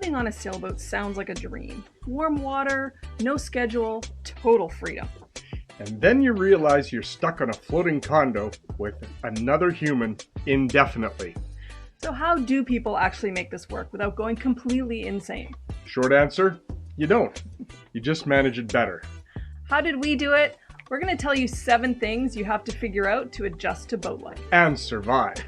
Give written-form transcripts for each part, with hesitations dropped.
Living on a sailboat sounds like a dream. Warm water, no schedule, total freedom. And then you realize you're stuck on a floating condo with another human indefinitely. So how do people actually make this work without going completely insane? Short answer, you don't. You just manage it better. How did we do it? We're going to tell you 7 things you have to figure out to adjust to boat life. And survive.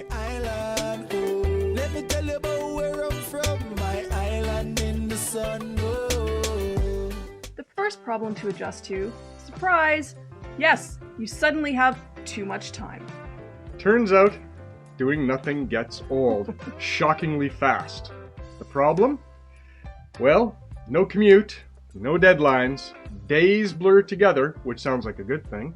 Island, oh, let me tell you about where I'm from, my island in the sun. Oh. The first problem to adjust to, surprise, yes, you suddenly have too much time. Turns out, doing nothing gets old shockingly fast. The problem? Well, no commute, no deadlines, days blur together, which sounds like a good thing,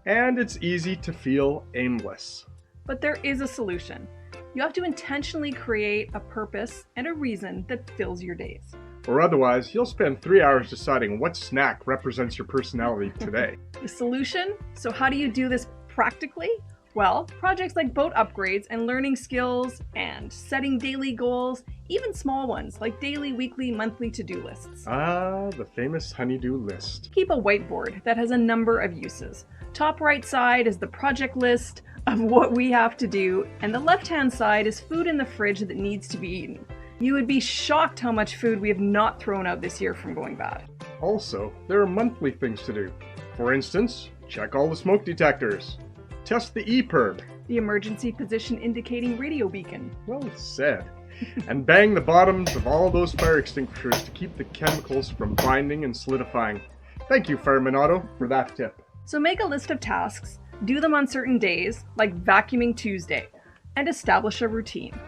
and it's easy to feel aimless. But there is a solution. You have to intentionally create a purpose and a reason that fills your days. Or otherwise, you'll spend 3 hours deciding what snack represents your personality today. The solution? So how do you do this practically? Well, projects like boat upgrades and learning skills and setting daily goals, even small ones like daily, weekly, monthly to-do lists. Ah, the famous honey-do list. Keep a whiteboard that has a number of uses. Top right side is the project list of what we have to do, and the left-hand side is food in the fridge that needs to be eaten. You would be shocked how much food we have not thrown out this year from going bad. Also, there are monthly things to do. For instance, check all the smoke detectors. Test the EPIRB. The emergency position indicating radio beacon. Well said. And bang the bottoms of all those fire extinguishers to keep the chemicals from binding and solidifying. Thank you, Fireman Otto, for that tip. So make a list of tasks, do them on certain days, like vacuuming Tuesday, and establish a routine.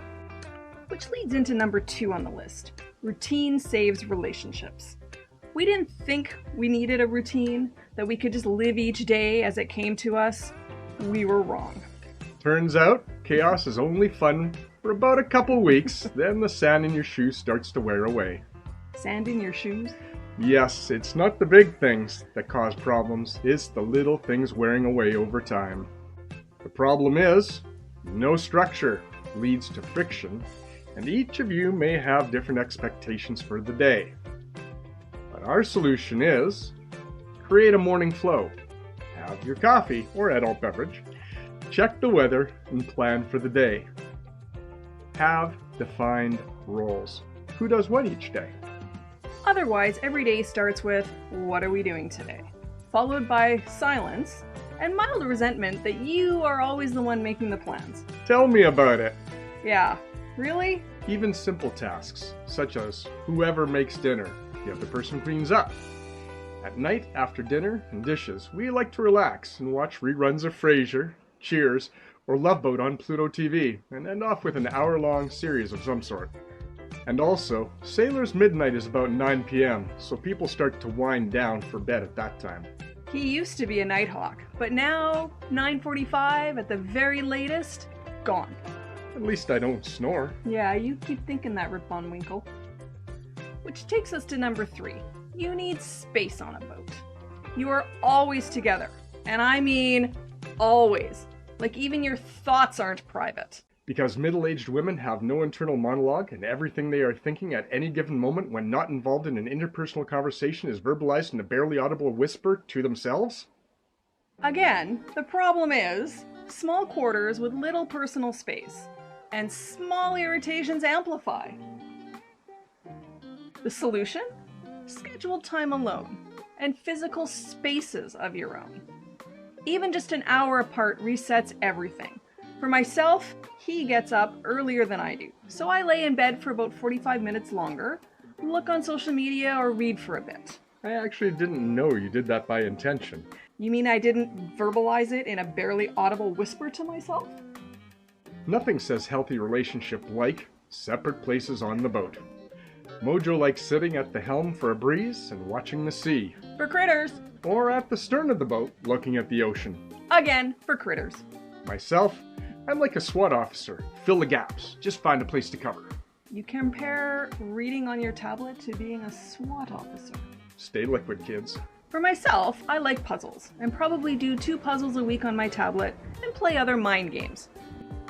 Which leads into number 2 on the list. Routine saves relationships. We didn't think we needed a routine, that we could just live each day as it came to us. We were wrong. Turns out, chaos is only fun for about a couple weeks, then the sand in your shoes starts to wear away. Sand in your shoes? Yes, it's not the big things that cause problems, it's the little things wearing away over time. The problem is, no structure leads to friction, and each of you may have different expectations for the day. But our solution is, create a morning flow. Have your coffee or adult beverage, check the weather, and plan for the day. Have defined roles. Who does what each day? Otherwise, every day starts with, what are we doing today? Followed by silence and mild resentment that you are always the one making the plans. Tell me about it. Yeah, really? Even simple tasks, such as whoever makes dinner, the other person cleans up. At night, after dinner and dishes, we like to relax and watch reruns of Frasier, Cheers, or Liveaboat on Pluto TV, and end off with an hour-long series of some sort. And also, Sailor's Midnight is about 9 p.m., so people start to wind down for bed at that time. He used to be a nighthawk, but now, 9:45 at the very latest, gone. At least I don't snore. Yeah, you keep thinking that, Rip Von Winkle. Which takes us to number 3. You need space on a boat. You are always together, and I mean always. Like even your thoughts aren't private. Because middle-aged women have no internal monologue, and everything they are thinking at any given moment when not involved in an interpersonal conversation is verbalized in a barely audible whisper to themselves? Again, the problem is small quarters with little personal space, and small irritations amplify. The solution? Scheduled time alone, and physical spaces of your own. Even just an hour apart resets everything. For myself, he gets up earlier than I do, so I lay in bed for about 45 minutes longer, look on social media, or read for a bit. I actually didn't know you did that by intention. You mean I didn't verbalize it in a barely audible whisper to myself? Nothing says healthy relationship like separate places on the boat. Mojo likes sitting at the helm for a breeze and watching the sea. For critters. Or at the stern of the boat, looking at the ocean. Again, for critters. Myself, I'm like a SWAT officer. Fill the gaps. Just find a place to cover. You compare reading on your tablet to being a SWAT officer. Stay liquid, kids. For myself, I like puzzles, and probably do 2 puzzles a week on my tablet, and play other mind games.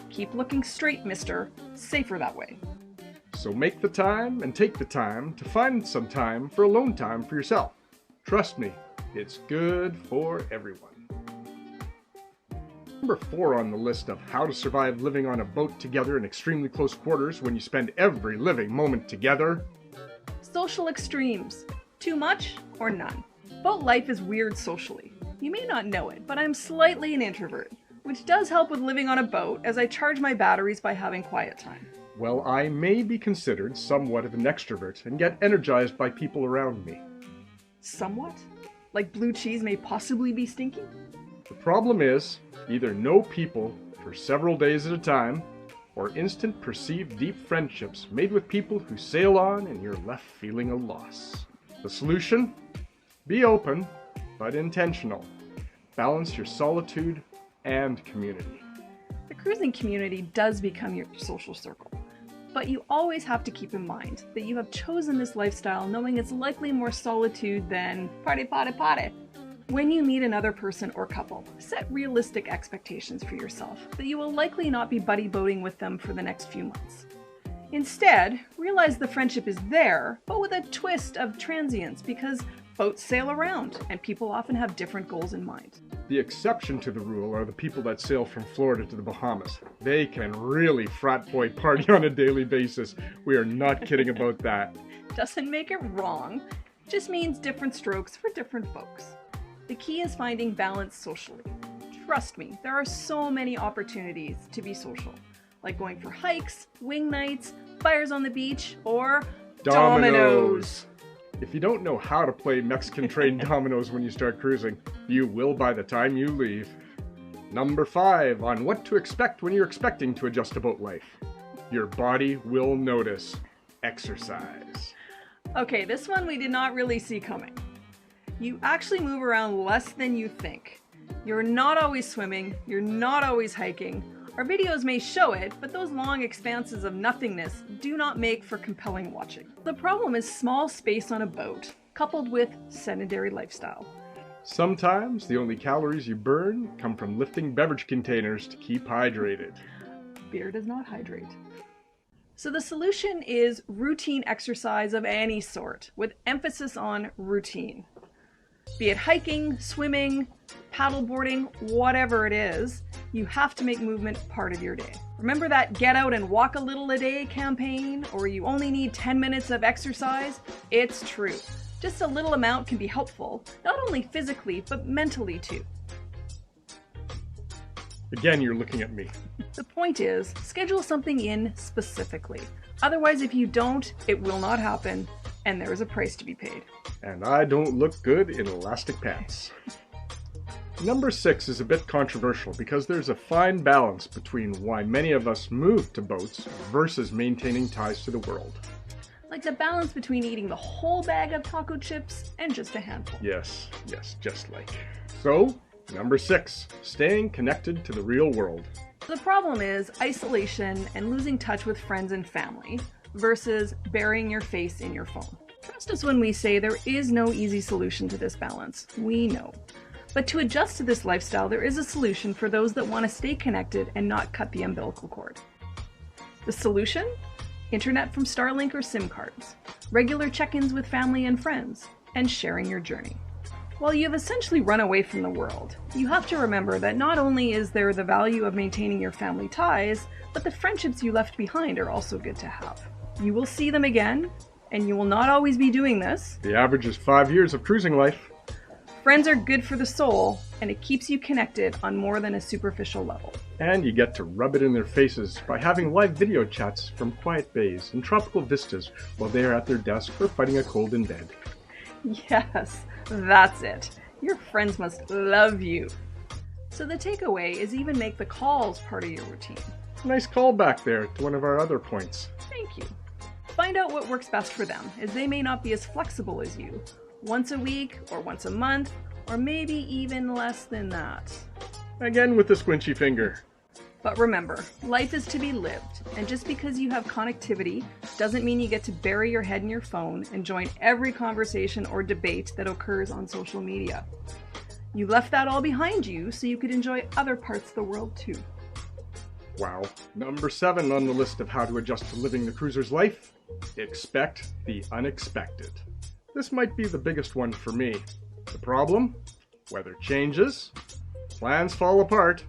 Keep looking straight, mister. Safer that way. So make the time and take the time to find some time for alone time for yourself. Trust me, it's good for everyone. Number 4 on the list of how to survive living on a boat together in extremely close quarters when you spend every living moment together. Social extremes. Too much or none. Boat life is weird socially. You may not know it, but I'm slightly an introvert, which does help with living on a boat as I charge my batteries by having quiet time. Well, I may be considered somewhat of an extrovert and get energized by people around me. Somewhat? Like blue cheese may possibly be stinky? The problem is, either know people for several days at a time, or instant perceived deep friendships made with people who sail on and you're left feeling a loss. The solution? Be open, but intentional. Balance your solitude and community. The cruising community does become your social circle, but you always have to keep in mind that you have chosen this lifestyle knowing it's likely more solitude than party. When you meet another person or couple, set realistic expectations for yourself that you will likely not be buddy boating with them for the next few months. Instead, realize the friendship is there, but with a twist of transience because boats sail around and people often have different goals in mind. The exception to the rule are the people that sail from Florida to the Bahamas. They can really frat boy party on a daily basis. We are not kidding about that. Doesn't make it wrong, just means different strokes for different folks. The key is finding balance socially. Trust me, there are so many opportunities to be social, like going for hikes, wing nights, fires on the beach, or dominoes. If you don't know how to play Mexican trained dominoes when you start cruising, you will by the time you leave. Number 5 on what to expect when you're expecting to adjust to boat life. Your body will notice. Exercise. Okay, this one we did not really see coming. You actually move around less than you think. You're not always swimming, you're not always hiking. Our videos may show it, but those long expanses of nothingness do not make for compelling watching. The problem is small space on a boat, coupled with sedentary lifestyle. Sometimes the only calories you burn come from lifting beverage containers to keep hydrated. Beer does not hydrate. So the solution is routine exercise of any sort, with emphasis on routine. Be it hiking, swimming, paddleboarding, whatever it is, you have to make movement part of your day. Remember that get out and walk a little a day campaign, or you only need 10 minutes of exercise? It's true. Just a little amount can be helpful, not only physically, but mentally too. Again, you're looking at me. The point is, schedule something in specifically. Otherwise, if you don't, it will not happen, and there is a price to be paid. And I don't look good in elastic pants. Number 6 is a bit controversial because there's a fine balance between why many of us move to boats versus maintaining ties to the world. Like the balance between eating the whole bag of taco chips and just a handful. Yes, just like. So, number 6, staying connected to the real world. The problem is isolation and losing touch with friends and family versus burying your face in your phone. Trust us when we say there is no easy solution to this balance. We know. But to adjust to this lifestyle, there is a solution for those that want to stay connected and not cut the umbilical cord. The solution? Internet from Starlink or SIM cards, regular check-ins with family and friends, and sharing your journey. While you have essentially run away from the world, you have to remember that not only is there the value of maintaining your family ties, but the friendships you left behind are also good to have. You will see them again, and you will not always be doing this. The average is 5 years of cruising life. Friends are good for the soul, and it keeps you connected on more than a superficial level. And you get to rub it in their faces by having live video chats from quiet bays and tropical vistas while they are at their desk or fighting a cold in bed. Yes, that's it. Your friends must love you. So the takeaway is even make the calls part of your routine. Nice callback there to one of our other points. Thank you. Find out what works best for them, as they may not be as flexible as you. Once a week, or once a month, or maybe even less than that. Again with the squinchy finger. But remember, life is to be lived, and just because you have connectivity doesn't mean you get to bury your head in your phone and join every conversation or debate that occurs on social media. You left that all behind you so you could enjoy other parts of the world too. Wow. Number 7 on the list of how to adjust to living the cruiser's life: expect the unexpected. This might be the biggest one for me. The problem? Weather changes, plans fall apart,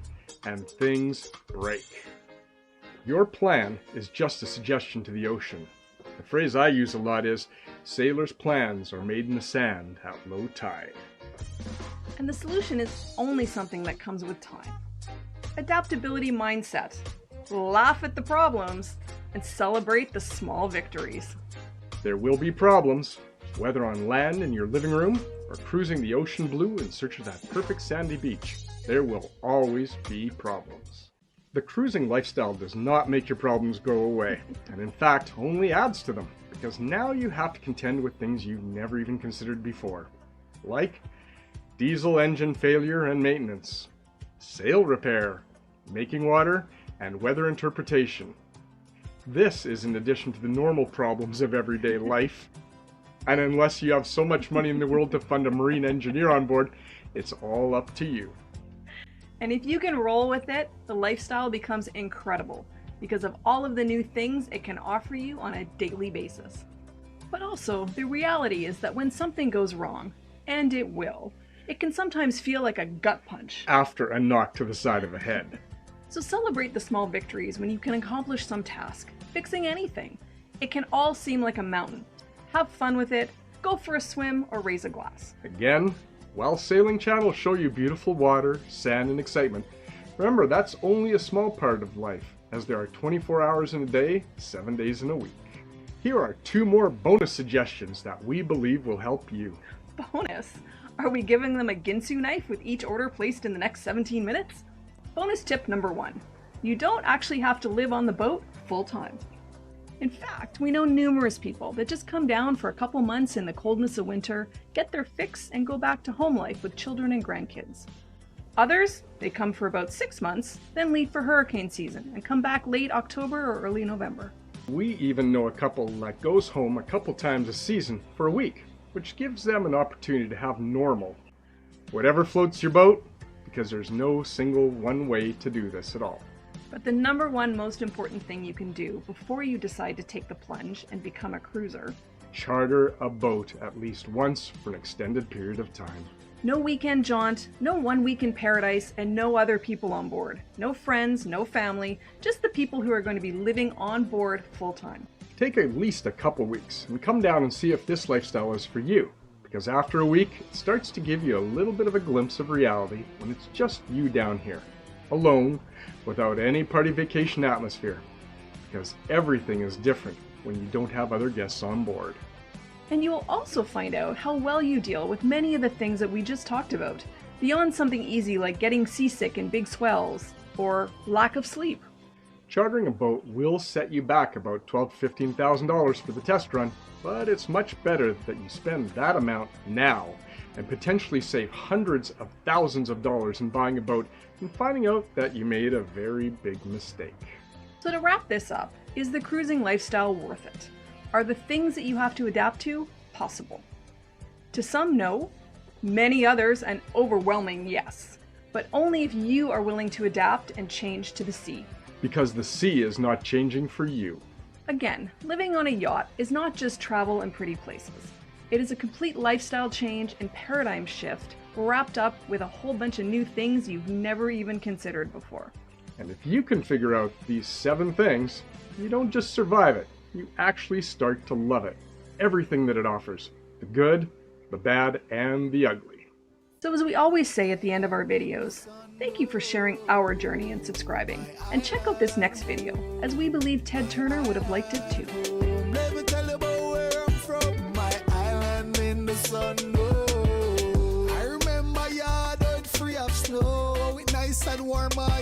and things break. Your plan is just a suggestion to the ocean. The phrase I use a lot is, sailors' plans are made in the sand at low tide. And the solution is only something that comes with time. Adaptability mindset. Laugh at the problems and celebrate the small victories. There will be problems, whether on land in your living room or cruising the ocean blue in search of that perfect sandy beach. There will always be problems. The cruising lifestyle does not make your problems go away, and in fact only adds to them, because now you have to contend with things you've never even considered before, like diesel engine failure and maintenance, sail repair, making water, and weather interpretation. This is in addition to the normal problems of everyday life. And unless you have so much money in the world to fund a marine engineer on board, it's all up to you. And if you can roll with it, the lifestyle becomes incredible because of all of the new things it can offer you on a daily basis. But also, the reality is that when something goes wrong, and it will, it can sometimes feel like a gut punch. After a knock to the side of the head. So celebrate the small victories when you can accomplish some task, fixing anything. It can all seem like a mountain. Have fun with it, go for a swim, or raise a glass. Again, while sailing channels show you beautiful water, sand, and excitement, remember that's only a small part of life, as there are 24 hours in a day, 7 days in a week. Here are 2 more bonus suggestions that we believe will help you. Bonus? Are we giving them a Ginsu knife with each order placed in the next 17 minutes? Bonus tip number 1. You don't actually have to live on the boat full time. In fact, we know numerous people that just come down for a couple months in the coldness of winter, get their fix, and go back to home life with children and grandkids. Others, they come for about 6 months, then leave for hurricane season and come back late October or early November. We even know a couple that goes home a couple times a season for a week, which gives them an opportunity to have normal. Whatever floats your boat, because there's no single one way to do this at all. But the number 1 most important thing you can do before you decide to take the plunge and become a cruiser: charter a boat at least once for an extended period of time. No weekend jaunt, no 1 week in paradise, and no other people on board. No friends, no family, just the people who are going to be living on board full time. Take at least a couple weeks and come down and see if this lifestyle is for you, because after a week it starts to give you a little bit of a glimpse of reality when it's just you down here, alone, without any party vacation atmosphere, because everything is different when you don't have other guests on board. And you will also find out how well you deal with many of the things that we just talked about, beyond something easy like getting seasick in big swells, or lack of sleep. Chartering a boat will set you back about $12,000 to $15,000 for the test run, but it's much better that you spend that amount now and potentially save hundreds of thousands of dollars in buying a boat and finding out that you made a very big mistake. So to wrap this up, is the cruising lifestyle worth it? Are the things that you have to adapt to possible? To some, no. Many others, an overwhelming yes. But only if you are willing to adapt and change to the sea. Because the sea is not changing for you. Again, living on a yacht is not just travel and pretty places. It is a complete lifestyle change and paradigm shift wrapped up with a whole bunch of new things you've never even considered before. And if you can figure out these 7 things, you don't just survive it, you actually start to love it. Everything that it offers. The good, the bad, and the ugly. So as we always say at the end of our videos, thank you for sharing our journey and subscribing. And check out this next video, as we believe Ted Turner would have liked it too. Let me tell you about where I'm from, my island in the sun. Oh, I remember yard out free of snow, with nice and warm, my